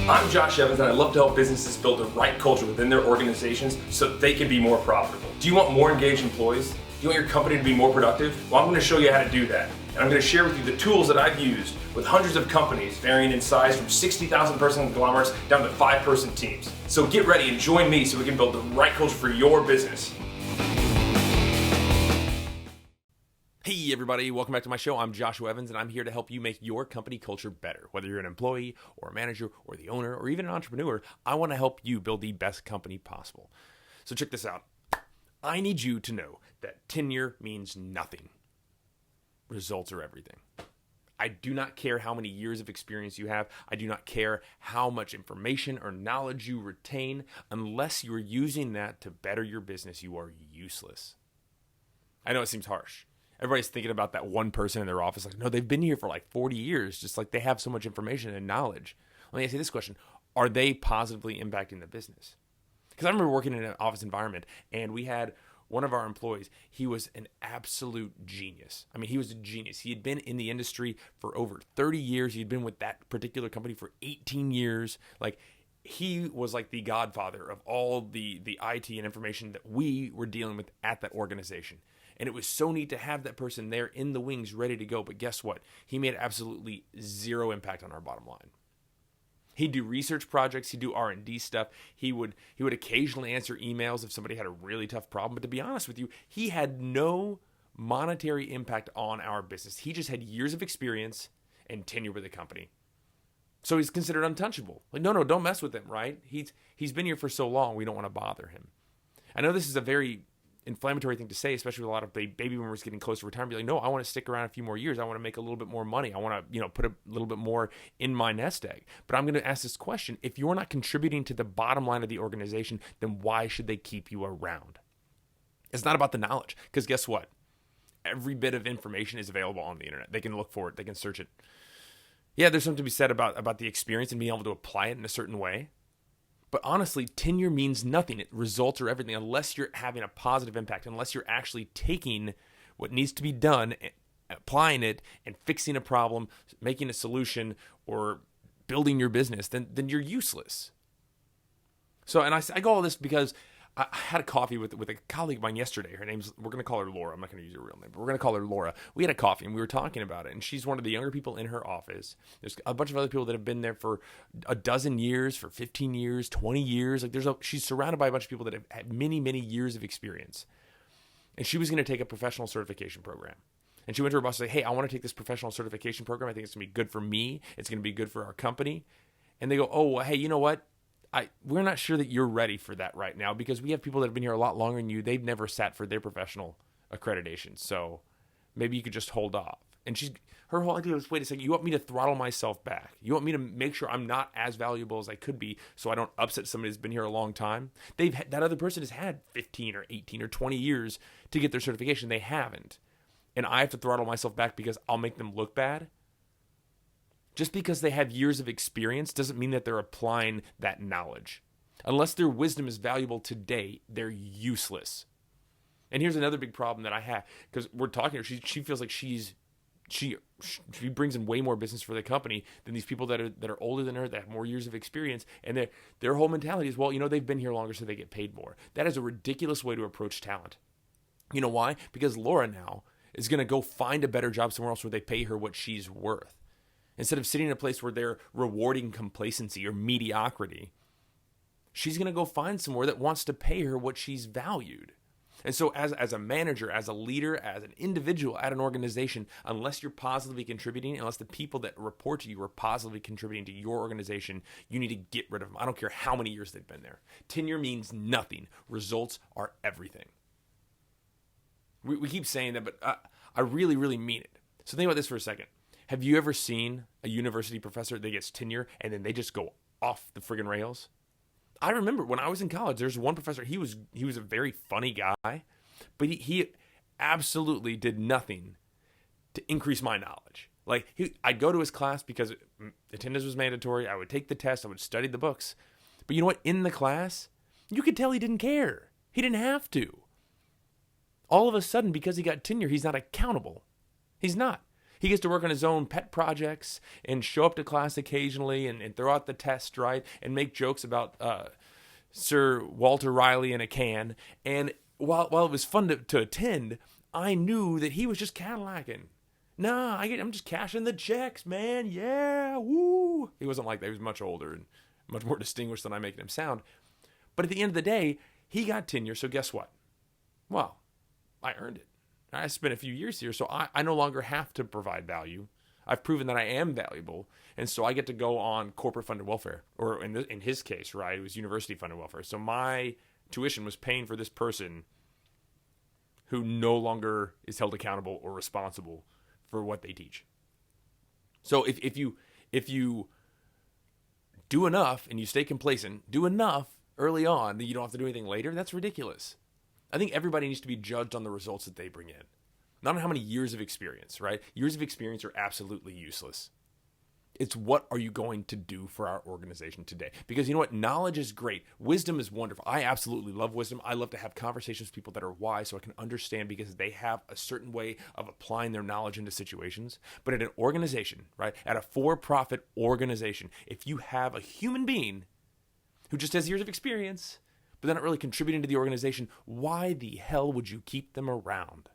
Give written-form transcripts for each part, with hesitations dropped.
I'm Josh Evans, and I love to help businesses build the right culture within their organizations so they can be more profitable. Do you want more engaged employees? Do you want your company to be more productive? Well, I'm going to show you how to do that. And I'm going to share with you the tools that I've used with hundreds of companies varying in size from 60,000 person conglomerates down to 5-person teams. So get ready and join me so we can build the right culture for your business. Hey everybody, welcome back to my show. I'm Joshua Evans, and I'm here to help you make your company culture better. Whether you're an employee or a manager or the owner or even an entrepreneur, I want to help you build the best company possible. So check this out. I need you to know that tenure means nothing. Results are everything. I do not care how many years of experience you have. I do not care how much information or knowledge you retain. Unless you're using that to better your business, you are useless. I know it seems harsh. Everybody's thinking about that one person in their office like, no, they've been here for like 40 years, just like they have so much information and knowledge. Let me ask you this question. Are they positively impacting the business? Because I remember working in an office environment, and we had one of our employees. He was an absolute genius. I mean, he was a genius. He had been in the industry for over 30 years. He'd been with that particular company for 18 years. Like, he was like the godfather of all the IT and information that we were dealing with at that organization. And it was so neat to have that person there in the wings ready to go. But guess what? He made absolutely zero impact on our bottom line. He'd do research projects. He'd do R&D stuff. He would occasionally answer emails if somebody had a really tough problem. But to be honest with you, he had no monetary impact on our business. He just had years of experience and tenure with the company. So he's considered untouchable. Like, no, don't mess with him, right? He's been here for so long, we don't want to bother him. I know this is a very inflammatory thing to say, especially with a lot of baby boomers getting close to retirement. Be like, no, I want to stick around a few more years. I want to make a little bit more money. I want to, put a little bit more in my nest egg. But I'm going to ask this question. If you're not contributing to the bottom line of the organization, then why should they keep you around? It's not about the knowledge, because guess what? Every bit of information is available on the internet. They can look for it. They can search it. Yeah, there's something to be said about the experience and being able to apply it in a certain way. But honestly, tenure means nothing. It results are everything unless you're having a positive impact, unless you're actually taking what needs to be done, applying it, and fixing a problem, making a solution, or building your business, then you're useless. So, and I go all this because I had a coffee with a colleague of mine yesterday. We're going to call her Laura. I'm not going to use her real name, but we're going to call her Laura. We had a coffee and we were talking about it, and she's one of the younger people in her office. There's a bunch of other people that have been there for a dozen years, for 15 years, 20 years. Like she's surrounded by a bunch of people that have had many, many years of experience. And she was going to take a professional certification program. And she went to her boss and said, hey, I want to take this professional certification program. I think it's going to be good for me. It's going to be good for our company. And they go, oh, hey, you know what? We're not sure that you're ready for that right now because we have people that have been here a lot longer than you. They've never sat for their professional accreditation. So maybe you could just hold off. And her whole idea was, wait a second, you want me to throttle myself back? You want me to make sure I'm not as valuable as I could be so I don't upset somebody who's been here a long time? That other person has had 15 or 18 or 20 years to get their certification. They haven't. And I have to throttle myself back because I'll make them look bad? Just because they have years of experience doesn't mean that they're applying that knowledge. Unless their wisdom is valuable today, they're useless. And here's another big problem that I have, because we're talking to her. She feels like she brings in way more business for the company than these people that are older than her, that have more years of experience, and their whole mentality is, well, they've been here longer, so they get paid more. That is a ridiculous way to approach talent. You know why? Because Laura now is going to go find a better job somewhere else where they pay her what she's worth. Instead of sitting in a place where they're rewarding complacency or mediocrity, she's going to go find somewhere that wants to pay her what she's valued. And so as a manager, as a leader, as an individual at an organization, unless you're positively contributing, unless the people that report to you are positively contributing to your organization, you need to get rid of them. I don't care how many years they've been there. Tenure means nothing. Results are everything. We keep saying that, but I really, really mean it. So think about this for a second. Have you ever seen a university professor that gets tenure and then they just go off the friggin' rails? I remember when I was in college, there's one professor, he was a very funny guy, but he absolutely did nothing to increase my knowledge. Like, I'd go to his class because attendance was mandatory. I would take the test. I would study the books. But you know what? In the class, you could tell he didn't care. He didn't have to. All of a sudden, because he got tenure, he's not accountable. He's not. He gets to work on his own pet projects and show up to class occasionally and throw out the test, right? And make jokes about Sir Walter Riley in a can. And while it was fun to attend, I knew that he was just Cadillacing. Nah, I'm just cashing the checks, man. Yeah, woo. He wasn't like that. He was much older and much more distinguished than I'm making him sound. But at the end of the day, he got tenure, so guess what? Well, I earned it. I spent a few years here, so I no longer have to provide value. I've proven that I am valuable, and so I get to go on corporate funded welfare, or in his case, right, it was university funded welfare. So my tuition was paying for this person who no longer is held accountable or responsible for what they teach. So if you do enough and you stay complacent, do enough early on that you don't have to do anything later, that's ridiculous. I think everybody needs to be judged on the results that they bring in, not on how many years of experience, right? Years of experience are absolutely useless. It's what are you going to do for our organization today? Because you know what? Knowledge is great. Wisdom is wonderful. I absolutely love wisdom. I love to have conversations with people that are wise so I can understand because they have a certain way of applying their knowledge into situations. But at an organization, right? At a for-profit organization, if you have a human being who just has years of experience, but they're not really contributing to the organization, why the hell would you keep them around?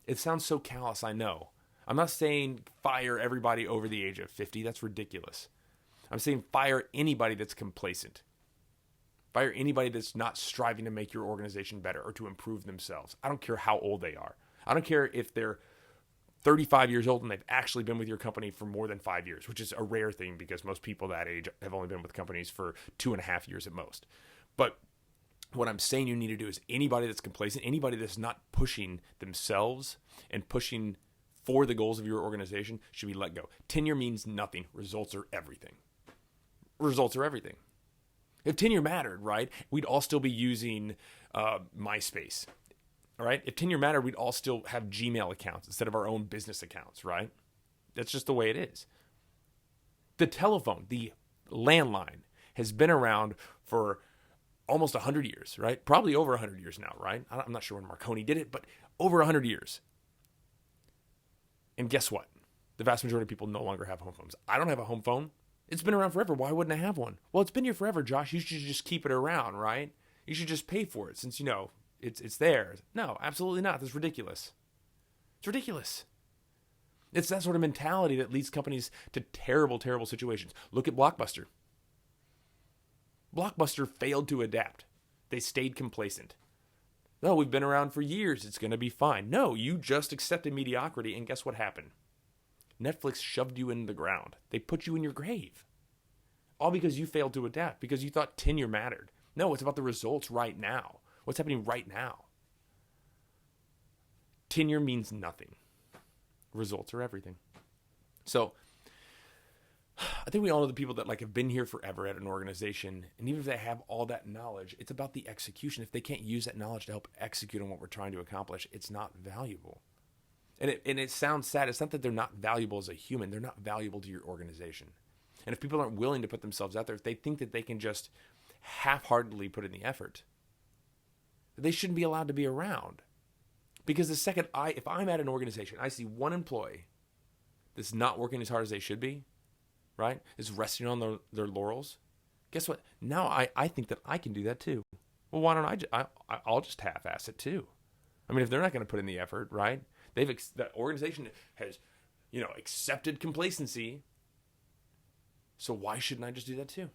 It sounds so callous, I know. I'm not saying fire everybody over the age of 50. That's ridiculous. I'm saying fire anybody that's complacent. Fire anybody that's not striving to make your organization better or to improve themselves. I don't care how old they are. I don't care if they're 35 years old and they've actually been with your company for more than 5 years, which is a rare thing because most people that age have only been with companies for 2.5 years at most. But what I'm saying you need to do is anybody that's complacent, anybody that's not pushing themselves and pushing for the goals of your organization should be let go. Tenure means nothing. Results are everything. Results are everything. If tenure mattered, right, we'd all still be using MySpace. All right? If tenure mattered, we'd all still have Gmail accounts instead of our own business accounts, right? That's just the way it is. The telephone, the landline, has been around for almost 100 years, right? Probably over 100 years now, right? I'm not sure when Marconi did it, but over 100 years. And guess what? The vast majority of people no longer have home phones. I don't have a home phone. It's been around forever. Why wouldn't I have one? Well, it's been here forever, Josh. You should just keep it around, right? You should just pay for it since, it's there. No, absolutely not. That's ridiculous. It's ridiculous. It's that sort of mentality that leads companies to terrible, terrible situations. Look at Blockbuster. Blockbuster failed to adapt. They stayed complacent. No, we've been around for years. It's going to be fine. No, you just accepted mediocrity, and guess what happened? Netflix shoved you in the ground. They put you in your grave. All because you failed to adapt, because you thought tenure mattered. No, it's about the results right now. What's happening right now? Tenure means nothing. Results are everything. So, I think we all know the people that have been here forever at an organization, and even if they have all that knowledge, it's about the execution. If they can't use that knowledge to help execute on what we're trying to accomplish, it's not valuable. And it sounds sad. It's not that they're not valuable as a human. They're not valuable to your organization. And if people aren't willing to put themselves out there, if they think that they can just half-heartedly put in the effort, they shouldn't be allowed to be around. Because the second if I'm at an organization, I see one employee that's not working as hard as they should be, right, is resting on their laurels, guess what? Now I think that I can do that too. Well, why don't I'll just half-ass it too. I mean, if they're not going to put in the effort, right? The organization has, accepted complacency. So why shouldn't I just do that too?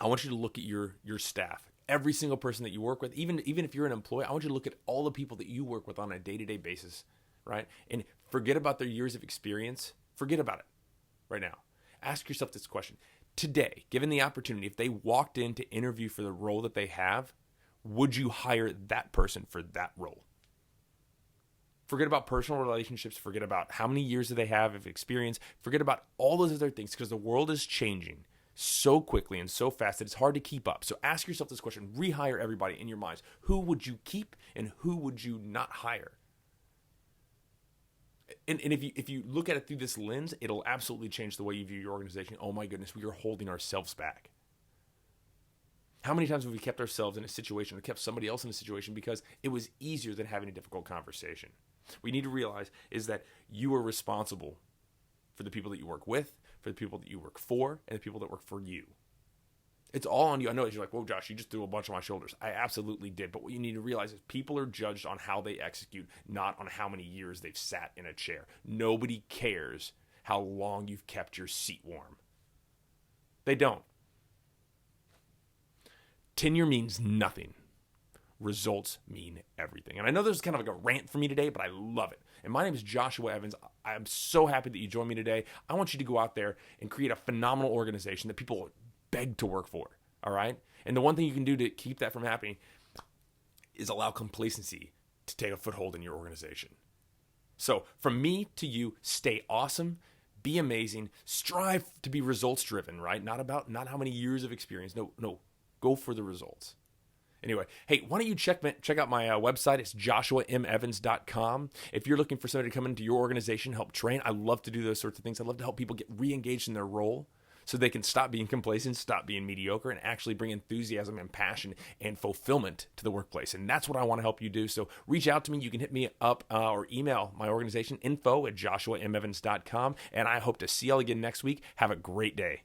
I want you to look at your staff. Every single person that you work with, even if you're an employee, I want you to look at all the people that you work with on a day-to-day basis, right? And forget about their years of experience. Forget about it right now. Ask yourself this question. Today, given the opportunity, if they walked in to interview for the role that they have, would you hire that person for that role? Forget about personal relationships. Forget about how many years do they have of experience. Forget about all those other things because the world is changing so quickly and so fast that it's hard to keep up. So ask yourself this question. Rehire everybody in your minds. Who would you keep and who would you not hire? And if you look at it through this lens, it'll absolutely change the way you view your organization. Oh my goodness, we are holding ourselves back. How many times have we kept ourselves in a situation or kept somebody else in a situation because it was easier than having a difficult conversation? What you need to realize is that you are responsible for the people that you work with, for the people that you work for, and the people that work for you. It's all on you. I know you're like, whoa, Josh, you just threw a bunch on my shoulders. I absolutely did. But what you need to realize is people are judged on how they execute, not on how many years they've sat in a chair. Nobody cares how long you've kept your seat warm. They don't. Tenure means nothing. Results mean everything. And I know this is kind of like a rant for me today, but I love it. And my name is Joshua Evans. I'm so happy that you joined me today. I want you to go out there and create a phenomenal organization that people beg to work for, all right? And the one thing you can do to keep that from happening is allow complacency to take a foothold in your organization. So from me to you, stay awesome, be amazing, strive to be results driven, right? Not how many years of experience. No, go for the results. Anyway, hey, why don't you check out my website? It's joshuamevans.com. If you're looking for somebody to come into your organization, help train, I love to do those sorts of things. I love to help people get re-engaged in their role so they can stop being complacent, stop being mediocre, and actually bring enthusiasm and passion and fulfillment to the workplace. And that's what I want to help you do. So reach out to me. You can hit me up or email my organization, info@joshuamevans.com. And I hope to see y'all again next week. Have a great day.